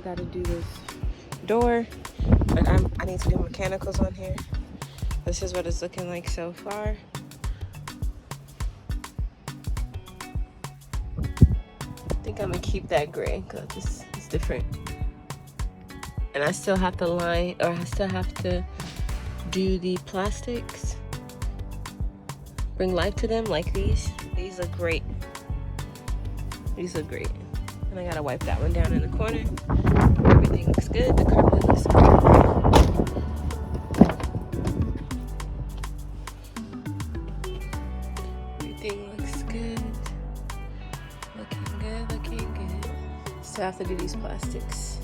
still got to do this door, but I need to do mechanicals on here. This is what it's looking like so far. I think I'm gonna keep that gray because it's different. And I still have to line, or I still have to do the plastics, bring life to them like these. These look great. These look great. And I gotta wipe that one down in the corner. Everything looks good. The carpet looks great. Everything looks good. Looking good, looking good. Still have to do these plastics.